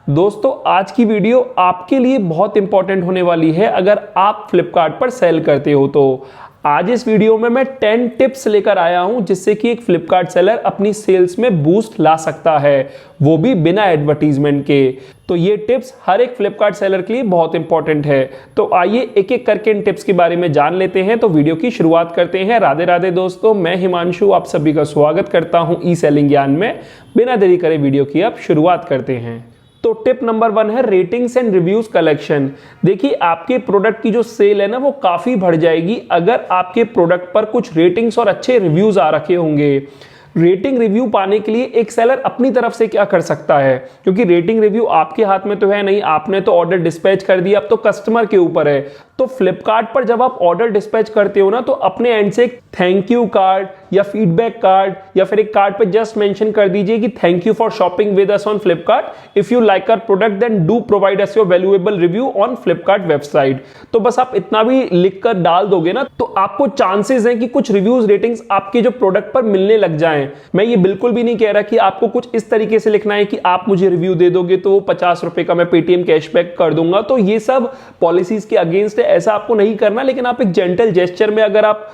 दोस्तों आज की वीडियो आपके लिए बहुत इंपॉर्टेंट होने वाली है अगर आप फ्लिपकार्ट पर सेल करते हो तो। आज इस वीडियो में मैं 10 टिप्स लेकर आया हूं जिससे कि एक फ्लिपकार्ट सेलर अपनी सेल्स में बूस्ट ला सकता है, वो भी बिना एडवर्टीजमेंट के। तो ये टिप्स हर एक फ्लिपकार्ट सेलर के लिए बहुत इंपॉर्टेंट है। तो आइए एक एक करके इन टिप्स के बारे में जान लेते हैं। तो वीडियो की शुरुआत करते हैं। राधे राधे दोस्तों, मैं हिमांशु आप सभी का स्वागत करता हूं ई सेलिंग ज्ञान में। बिना देरी करे वीडियो की अब शुरुआत करते हैं। तो टिप नंबर 1 है रेटिंग्स एंड रिव्यूज कलेक्शन। देखिए आपके प्रोडक्ट की जो सेल है ना वो काफी बढ़ जाएगी अगर आपके प्रोडक्ट पर कुछ रेटिंग्स और अच्छे रिव्यूज आ रखे होंगे। रेटिंग रिव्यू पाने के लिए एक सेलर अपनी तरफ से क्या कर सकता है, क्योंकि रेटिंग रिव्यू आपके हाथ में तो है नहीं, आपने तो ऑर्डर डिस्पैच कर दिया, अब तो कस्टमर के ऊपर है। तो फ्लिपकार्ट पर जब आप ऑर्डर डिस्पैच करते हो ना तो अपने एंड से एक थैंक यू कार्ड या फीडबैक कार्ड या फिर एक कार्ड पे जस्ट मेंशन कर दीजिए कि thank you for shopping with us on Flipkart, if you like our product then do provide us your valuable review on Flipkart website. तो बस आप इतना भी लिखकर डाल दोगे ना तो आपको चांसेस हैं कि कुछ रिव्यूज रेटिंग्स आपके जो प्रोडक्ट पर मिलने लग जाएं। मैं ये बिल्कुल भी नहीं कह रहा कि आपको कुछ इस तरीके से लिखना है कि आप मुझे रिव्यू दे दोगे तो 50 रुपए का मैं पेटीएम कैशबैक कर दूंगा, तो ये सब पॉलिसीज के अगेंस्ट है, ऐसा आपको नहीं करना। लेकिन आप एक जेंटल जेस्चर में अगर आप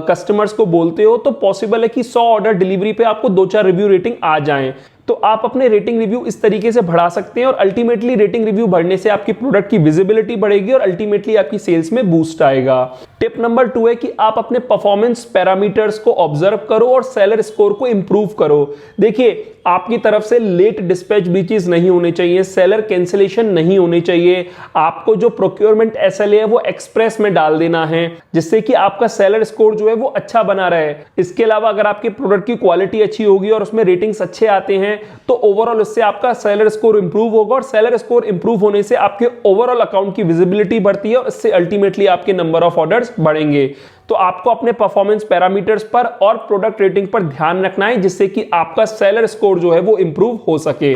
कस्टमर्स को बोलते हो तो पॉसिबल है कि 100 ऑर्डर डिलीवरी पे आपको 2-4 रिव्यू रेटिंग आ जाएं। तो आप अपने रेटिंग रिव्यू इस तरीके से बढ़ा सकते हैं और अल्टीमेटली रेटिंग रिव्यू बढ़ने से आपकी प्रोडक्ट की विजिबिलिटी बढ़ेगी और अल्टीमेटली आपकी सेल्स में बूस्ट आएगा। टिप नंबर 2 है कि आप अपने परफॉर्मेंस पैरामीटर्स को ऑब्जर्व करो और सेलर स्कोर को इंप्रूव करो। देखिए आपकी तरफ से लेट डिस्पैच ब्रीचेस नहीं होने चाहिए, सेलर कैंसिलेशन नहीं होने चाहिए। आपको जो प्रोक्योरमेंट एसएलए है वो एक्सप्रेस में डाल देना है जिससे कि आपका सेलर स्कोर जो है वो अच्छा बना रहे। इसके अलावा अगर आपके प्रोडक्ट की क्वालिटी अच्छी होगी और उसमें रेटिंग्स अच्छे आते हैं तो ओवरऑल इससे आपका सेलर स्कोर इंप्रूव होगा और सेलर स्कोर इंप्रूव होने से आपके ओवरऑल अकाउंट की विजिबिलिटी बढ़ती है और इससे अल्टीमेटली आपके नंबर ऑफ ऑर्डर्स बढ़ेंगे। तो आपको अपने परफॉर्मेंस पैरामीटर्स पर और प्रोडक्ट रेटिंग पर ध्यान रखना है जिससे कि आपका सेलर स्कोर जो है वो इंप्रूव हो सके।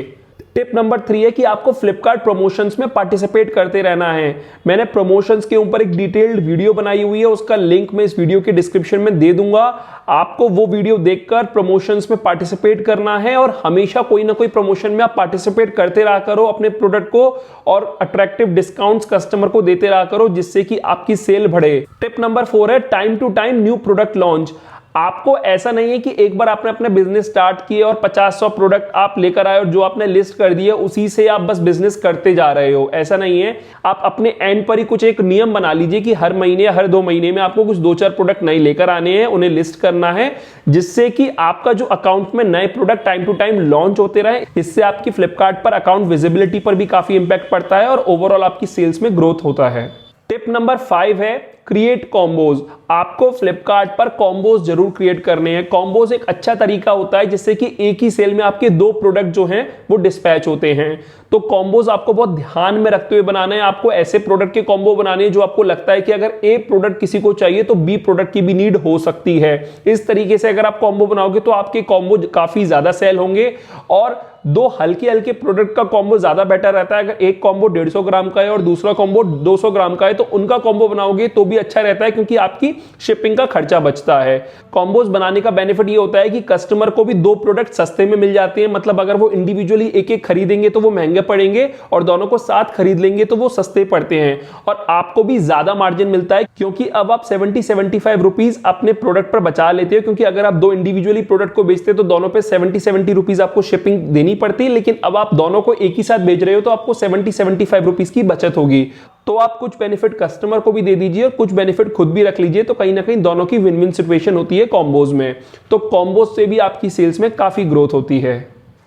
टिप नंबर 3 है कि आपको फ्लिपकार्ट प्रमोशंस में पार्टिसिपेट करते रहना है। मैंने प्रमोशंस के ऊपर एक डिटेल्ड वीडियो बनाई हुई है, उसका लिंक मैं इस वीडियो के डिस्क्रिप्शन में दे दूंगा। आपको वो वीडियो देखकर प्रमोशंस में पार्टिसिपेट करना है और हमेशा कोई ना कोई प्रमोशन में आप पार्टिसिपेट करते रहा करो अपने प्रोडक्ट को और अट्रैक्टिव डिस्काउंट्स कस्टमर को देते रहा करो जिससे कि आपकी सेल बढ़े। टिप नंबर 4 है time to time new product launch. आपको ऐसा नहीं है कि एक बार आपने अपने बिजनेस स्टार्ट किए और 50-100 प्रोडक्ट आप लेकर आए और जो आपने लिस्ट कर दिए उसी से आप बस बिजनेस करते जा रहे हो, ऐसा नहीं है। आप अपने एंड पर ही कुछ एक नियम बना लीजिए कि हर महीने या हर 2 महीने में आपको कुछ 2-4 प्रोडक्ट नए लेकर आने हैं, उन्हें लिस्ट करना है जिससे कि आपका जो अकाउंट में नए product time to time launch होते रहे। इससे आपकी फ्लिपकार्ट पर अकाउंट विजिबिलिटी पर भी काफी इंपैक्ट पड़ता है और ओवरऑल आपकी सेल्स में ग्रोथ होता है। टिप नंबर 5 है क्रिएट कॉम्बोज। आपको फ्लिपकार्ट पर कॉम्बोज जरूर क्रिएट करने हैं। कॉम्बोज एक अच्छा तरीका होता है जिससे कि एक ही सेल में आपके 2 प्रोडक्ट जो हैं वो डिस्पैच होते हैं। तो कॉम्बोज आपको बहुत ध्यान में रखते हुए बनाना है। आपको ऐसे प्रोडक्ट के कॉम्बो बनाने हैं जो आपको लगता है कि अगर ए प्रोडक्ट किसी को चाहिए तो बी प्रोडक्ट की भी नीड हो सकती है। इस तरीके से अगर आप कॉम्बो बनाओगे तो आपके कॉम्बो काफी ज्यादा सेल होंगे और 2 हल्के हल्के प्रोडक्ट का कॉम्बो ज्यादा बेटर रहता है। अगर एक कॉम्बो 150 ग्राम का है और दूसरा कॉम्बो 200 ग्राम का है तो उनका कॉम्बो बनाओगे तो भी अच्छा रहता है क्योंकि आपकी शिपिंग का खर्चा बचता है। कॉम्बोज बनाने का बेनिफिट ये होता है कि कस्टमर को भी 2 प्रोडक्ट सस्ते में मिल जाते हैं। मतलब अगर वो इंडिविजुअली एक एक खरीदेंगे तो वो महंगे पड़ेंगे और दोनों को साथ खरीद लेंगे तो वो सस्ते पड़ते हैं और आपको भी ज्यादा मार्जिन मिलता है क्योंकि अब आप 70-75 रुपीज अपने प्रोडक्ट पर बचा लेते हो। क्योंकि अगर आप 2 इंडिविजुअली प्रोडक्ट को बेचते तो दोनों पे 70 रुपीज आपको शिपिंग देनी पड़ती है, लेकिन अब आप दोनों को एक ही साथ बेच रहे हो तो आपको 70-75 रुपीज की बचत होगी। तो आप कुछ बेनिफिट कस्टमर को भी दे दीजिए और कुछ बेनिफिट खुद भी रख लीजिए, तो कहीं ना कहीं दोनों की विन विन सिचुएशन होती है कॉम्बोज में। तो कॉम्बोज से भी आपकी सेल्स में काफी ग्रोथ होती है।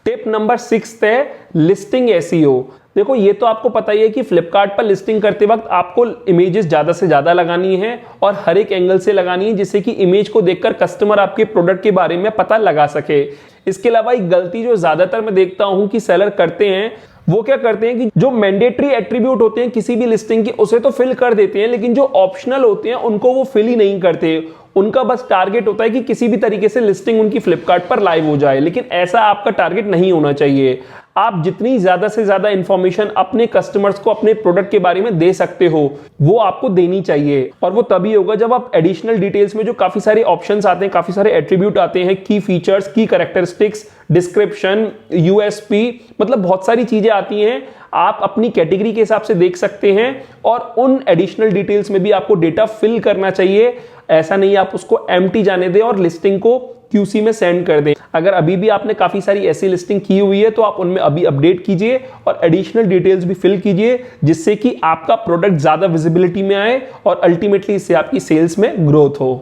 टिप नंबर 6 है लिस्टिंग एसईओ। देखो ये तो आपको पता ही है कि फ्लिपकार्ट पर लिस्टिंग करते वक्त आपको इमेजेस ज्यादा से ज्यादा लगानी है और हर एक एंगल से लगानी है जिससे कि इमेज को देखकर कस्टमर आपके प्रोडक्ट के बारे में पता लगा सके। इसके अलावा एक गलती जो ज्यादातर मैं देखता हूं कि सेलर करते हैं वो क्या करते हैं कि जो मैंडेटरी एट्रीब्यूट होते हैं किसी भी लिस्टिंग के उसे तो फिल कर देते हैं, लेकिन जो ऑप्शनल होते हैं उनको वो फिल ही नहीं करते। उनका बस टारगेट होता है कि किसी भी तरीके से लिस्टिंग उनकी फ्लिपकार्ट पर लाइव हो जाए, लेकिन ऐसा आपका टारगेट नहीं होना चाहिए। आप जितनी ज्यादा से ज्यादा इंफॉर्मेशन अपने कस्टमर्स को अपने प्रोडक्ट के बारे में दे सकते हो वो आपको देनी चाहिए। और वो तभी होगा जब आप एडिशनल डिटेल्स में जो काफी सारे ऑप्शंस आते हैं, काफी सारे एट्रीब्यूट आते हैं, की फीचर्स, की कैरेक्टरिस्टिक्स, डिस्क्रिप्शन, यूएसपी, मतलब बहुत सारी चीजें आती हैं, आप अपनी कैटेगरी के हिसाब से देख सकते हैं और उन एडिशनल डिटेल्स में भी आपको डेटा फिल करना चाहिए। ऐसा नहीं आप उसको एम्प्टी जाने दें और लिस्टिंग को क्यूसी में सेंड कर दें। अगर अभी भी आपने काफी सारी ऐसी लिस्टिंग की हुई है तो आप उनमें अभी अपडेट कीजिए और एडिशनल डिटेल्स भी फिल कीजिए, जिससे कि आपका प्रोडक्ट ज्यादा विजिबिलिटी में आए और अल्टीमेटली इससे आपकी सेल्स में ग्रोथ हो।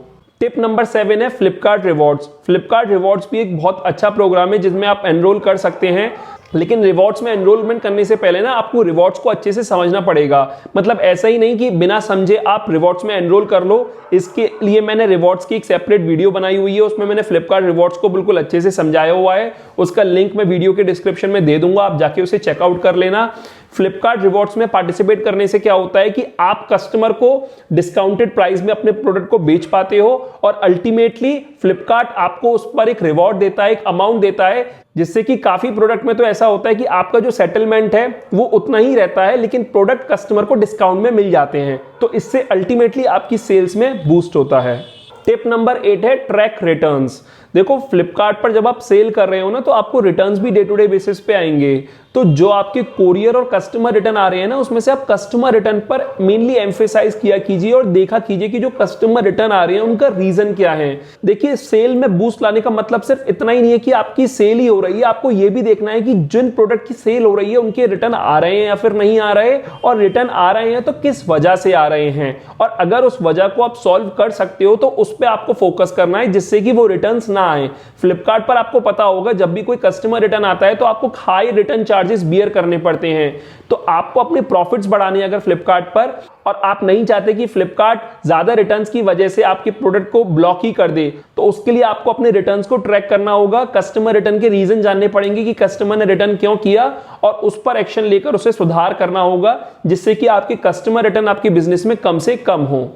टिप नंबर 7 है फ्लिपकार्ट रिवॉर्ड्स। फ्लिपकार्ट रिवॉर्ड्स भी एक बहुत अच्छा प्रोग्राम है जिसमें आप एनरोल कर सकते हैं, लेकिन रिवॉर्ड्स में एनरोलमेंट करने से पहले ना आपको रिवॉर्ड्स को अच्छे से समझना पड़ेगा। मतलब ऐसा ही नहीं कि बिना समझे आप रिवॉर्ड्स में एनरोल कर लो। इसके लिए मैंने रिवॉर्ड्स की एक सेपरेट वीडियो बनाई हुई है, उसमें मैंने फ्लिपकार्ट रिवॉर्ड्स को बिल्कुल अच्छे से समझाया हुआ है। उसका लिंक मैं वीडियो के डिस्क्रिप्शन में दे दूंगा, आप जाके उसे चेकआउट कर लेना। फ्लिपकार्ट रिवॉर्ड्स में पार्टिसिपेट करने से क्या होता है कि आप कस्टमर को डिस्काउंटेड प्राइस में अपने प्रोडक्ट को बेच पाते हो और अल्टीमेटली फ्लिपकार्ट आपको उस पर एक रिवॉर्ड देता है, एक अमाउंट देता है, जिससे कि काफी प्रोडक्ट में तो ऐसा होता है कि आपका जो सेटलमेंट है वो उतना ही रहता है, लेकिन प्रोडक्ट कस्टमर को डिस्काउंट में मिल जाते हैं, तो इससे अल्टीमेटली आपकी सेल्स में बूस्ट होता है। टिप नंबर 8 है ट्रैक रिटर्न्स। देखो फ्लिपकार्ट पर जब आप सेल कर रहे हो ना तो आपको रिटर्न्स भी डे टू डे बेसिस पे आएंगे, तो जो आपके कोरियर और कस्टमर रिटर्न आ रहे हैं ना उसमें से आप कस्टमर रिटर्न पर मेनली एम्फेसाइज किया कीजिए और देखा कीजिए कि जो कस्टमर रिटर्न आ रहे हैं उनका रीजन क्या है। देखिए सेल में बूस्ट लाने का मतलब सिर्फ इतना ही नहीं है कि आपकी सेल ही हो रही है, आपको यह भी देखना है कि जिन प्रोडक्ट की सेल हो रही है उनके रिटर्न आ रहे हैं या फिर नहीं आ रहे, और रिटर्न आ रहे हैं तो किस वजह से आ रहे हैं, और अगर उस वजह को आप सॉल्व कर सकते हो तो उस पर आपको फोकस करना है जिससे कि वो रिटर्न ना आए। फ्लिपकार्ट पर आपको पता होगा जब भी कोई कस्टमर रिटर्न आता है तो आपको हाई रिटर्न चार्जेस बियर करने पड़ते हैं, तो आपको अपने प्रॉफिट्स बढ़ाने अगर फ्लिपकार्ट पर, और आप नहीं चाहते कि फ्लिपकार्ट ज्यादा रिटर्न्स की वजह से आपके प्रोडक्ट को ब्लॉक ही कर दे, तो उसके लिए आपको अपने रिटर्न्स को ट्रैक करना होगा। कस्टमर रिटर्न के रीजन जानने पड़ेंगे कि कस्टमर ने रिटर्न क्यों किया और उस पर एक्शन लेकर उसे सुधार करना होगा, जिससे कि आपके कस्टमर रिटर्न आपके बिजनेस में कम से कम हो।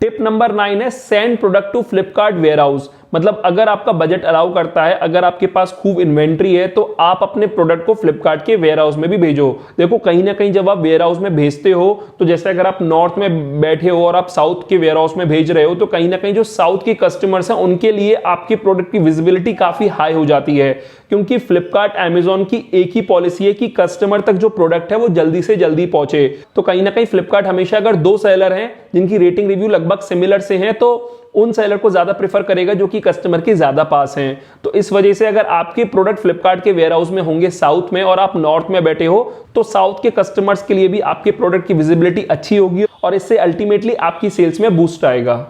टिप नंबर 9 है send product to Flipkart warehouse. मतलब अगर आपका बजट अलाउ करता है, अगर आपके पास खूब इन्वेंट्री है, तो आप अपने प्रोडक्ट को फ्लिपकार्ट के वेयरहाउस में भी भेजो। देखो कहीं ना कहीं जब आप वेयरहाउस में भेजते हो तो जैसे अगर आप नॉर्थ में बैठे हो और आप साउथ के वेयरहाउस में भेज रहे हो तो कहीं ना कहीं जो साउथ के कस्टमर्स हैं उनके लिए आपके प्रोडक्ट की विजिबिलिटी काफी हाई हो जाती है, क्योंकि फ्लिपकार्ट अमेजॉन की एक ही पॉलिसी है कि कस्टमर तक जो प्रोडक्ट है वो जल्दी से जल्दी पहुंचे। तो कहीं ना कहीं फ्लिपकार्ट हमेशा अगर दो सेलर हैं जिनकी रेटिंग रिव्यू लगभग सिमिलर से हैं तो उन सेलर को ज्यादा प्रेफर करेगा जो कि कस्टमर के ज्यादा पास हैं। तो इस वजह से अगर आपके प्रोडक्ट फ्लिपकार्ट के वेयरहाउस में होंगे साउथ में और आप नॉर्थ में बैठे हो तो साउथ के कस्टमर्स के लिए भी आपके प्रोडक्ट की विजिबिलिटी अच्छी होगी और इससे अल्टीमेटली आपकी सेल्स में बूस्ट आएगा।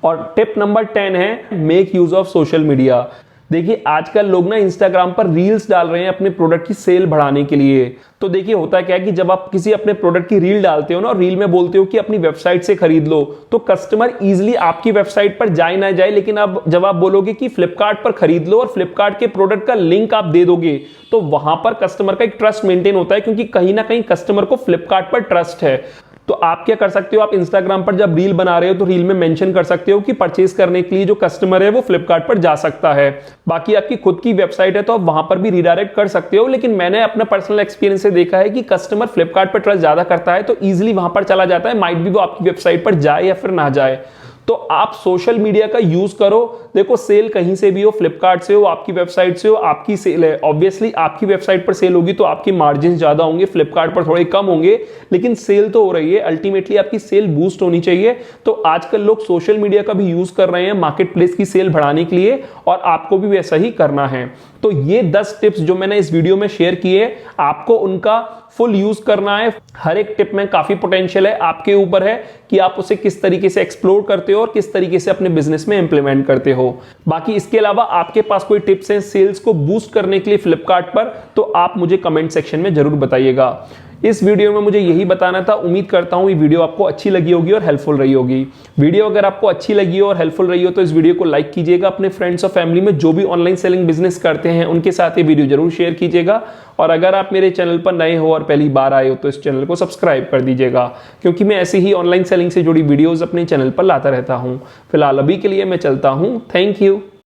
और टिप नंबर 10 है make use of social media. देखिए आजकल लोग ना इंस्टाग्राम पर रील्स डाल रहे हैं अपने प्रोडक्ट की सेल बढ़ाने के लिए। तो देखिए होता क्या है कि जब आप किसी अपने प्रोडक्ट की रील डालते हो ना और रील में बोलते हो कि अपनी वेबसाइट से खरीद लो, तो कस्टमर इजीली आपकी वेबसाइट पर जाए ना जाए, लेकिन अब जब आप बोलोगे कि फ्लिपकार्ट पर खरीद लो और फ्लिपकार्ट के प्रोडक्ट का लिंक आप दे दोगे तो वहां पर कस्टमर का एक ट्रस्ट मेंटेन होता है, क्योंकि कहीं ना कहीं कस्टमर को फ्लिपकार्ट पर ट्रस्ट है। तो आप क्या कर सकते हो, आप इंस्टाग्राम पर जब रील बना रहे हो तो रील में मेंशन कर सकते हो कि परचेज करने के लिए जो कस्टमर है वो फ्लिपकार्ट पर जा सकता है। बाकी आपकी खुद की वेबसाइट है तो आप वहां पर भी रीडायरेक्ट कर सकते हो, लेकिन मैंने अपना पर्सनल एक्सपीरियंस से देखा है कि कस्टमर फ्लिपकार्ट पर ट्रस्ट ज्यादा करता है तो ईजिली वहां पर चला जाता है, माइट भी वो आपकी वेबसाइट पर जाए या फिर ना जाए। तो आप सोशल मीडिया का यूज करो। देखो सेल कहीं से भी हो, फ्लिपकार्ट से हो, आपकी वेबसाइट से हो, आपकी सेल है, ऑब्वियसली आपकी वेबसाइट पर सेल होगी तो आपकी मार्जिन ज्यादा होंगे, फ्लिपकार्ट पर थोड़े कम होंगे, लेकिन सेल तो हो रही है, अल्टीमेटली आपकी सेल बूस्ट होनी चाहिए। तो आजकल लोग सोशल मीडिया का भी यूज कर रहे हैं मार्केट प्लेस की सेल बढ़ाने के लिए और आपको भी वैसा ही करना है। तो ये 10 टिप्स जो मैंने इस वीडियो में शेयर किए आपको उनका फुल यूज करना है। हर एक टिप में काफी पोटेंशियल है, आपके ऊपर है कि आप उसे किस तरीके से एक्सप्लोर करते हो और किस तरीके से अपने बिजनेस में इंप्लीमेंट करते हो। बाकी इसके अलावा आपके पास कोई टिप्स हैं सेल्स को बूस्ट करने के लिए फ्लिपकार्ट पर, तो आप मुझे कमेंट सेक्शन में जरूर बताइएगा। इस वीडियो में मुझे यही बताना था। उम्मीद करता हूं ये वीडियो आपको अच्छी लगी होगी और हेल्पफुल रही होगी। वीडियो अगर आपको अच्छी लगी हो और हेल्पफुल रही हो तो इस वीडियो को लाइक कीजिएगा। अपने फ्रेंड्स और फैमिली में जो भी ऑनलाइन सेलिंग बिजनेस करते हैं उनके साथ ये वीडियो जरूर शेयर कीजिएगा। और अगर आप मेरे चैनल पर नए हो और पहली बार आए हो तो इस चैनल को सब्सक्राइब कर दीजिएगा, क्योंकि मैं ऐसे ही ऑनलाइन सेलिंग से जुड़ी वीडियोज अपने चैनल पर लाता रहता हूँ। फिलहाल अभी के लिए मैं चलता हूँ। Thank you.